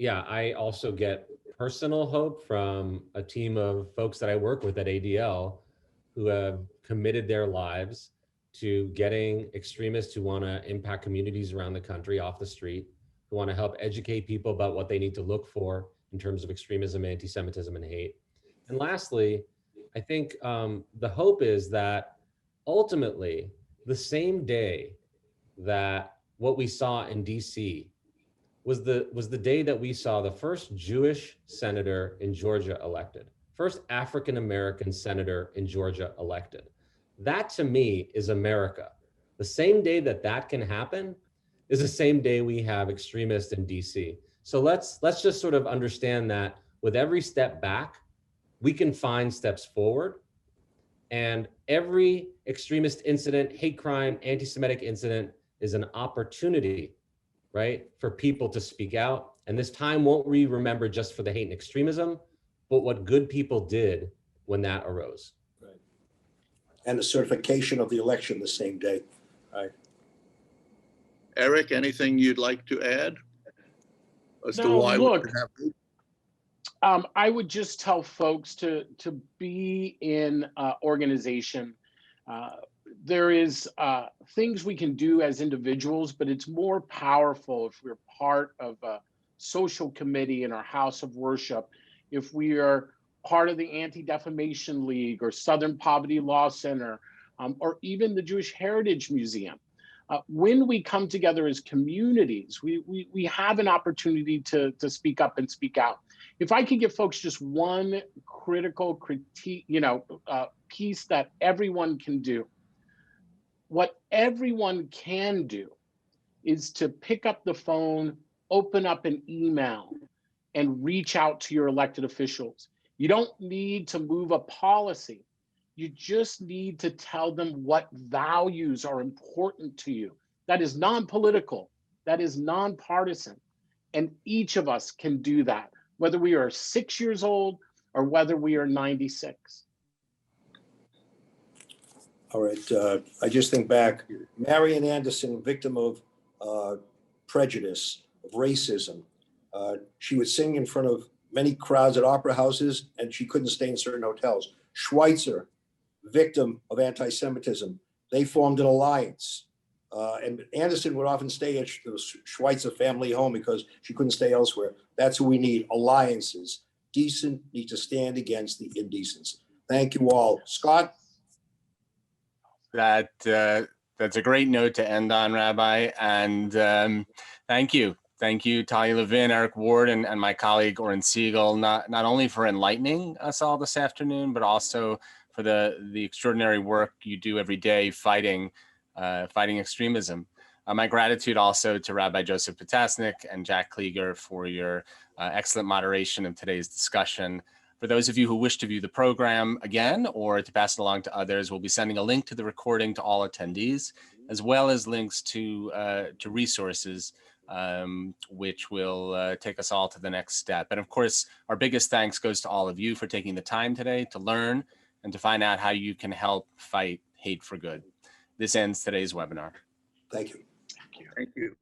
I also get personal hope from a team of folks that I work with at ADL who have committed their lives to getting extremists who want to impact communities around the country off the street, who want to help educate people about what they need to look for in terms of extremism, anti-Semitism, and hate. And lastly, I think the hope is that ultimately, the same day that what we saw in DC was the day that we saw the first Jewish senator in Georgia elected, first African-American senator in Georgia elected. That to me is America. The same day that can happen is the same day we have extremists in DC. So let's just sort of understand that with every step back, we can find steps forward. And every extremist incident, hate crime, anti-Semitic incident is an opportunity, right, for people to speak out. And this time won't we remember just for the hate and extremism, but what good people did when that arose. Right. And the certification of the election the same day. Right. Eric, anything you'd like to add as to why we should have? I would just tell folks to be in organization. There is things we can do as individuals, but it's more powerful if we're part of a social committee in our house of worship, if we are part of the Anti-Defamation League or Southern Poverty Law Center, or even the Jewish Heritage Museum. When we come together as communities, we have an opportunity to speak up and speak out. If I could give folks just one critical critique, piece that everyone can do. What everyone can do is to pick up the phone, open up an email, and reach out to your elected officials. You don't need to move a policy. You just need to tell them what values are important to you. That is non-political, that is non-partisan. And each of us can do that, whether we are 6 years old or whether we are 96. All right, I just think back, Marian Anderson, victim of prejudice, of racism. She would sing in front of many crowds at opera houses, and she couldn't stay in certain hotels. Schweitzer, victim of anti-Semitism, they formed an alliance. And Anderson would often stay at the Schweitzer family home because she couldn't stay elsewhere. That's what we need, alliances. Decent need to stand against the indecency. Thank you all. Scott? That's a great note to end on, Rabbi. And thank you. Thank you, Talia Levine, Eric Ward, and my colleague, Oren Segal, not only for enlightening us all this afternoon, but also for the extraordinary work you do every day fighting extremism. My gratitude also to Rabbi Joseph Potasnik and Jack Kliger for your excellent moderation of today's discussion. For those of you who wish to view the program again or to pass it along to others, we'll be sending a link to the recording to all attendees, as well as links to resources which will take us all to the next step. And of course, our biggest thanks goes to all of you for taking the time today to learn and to find out how you can help fight hate for good. This ends today's webinar. Thank you. Thank you.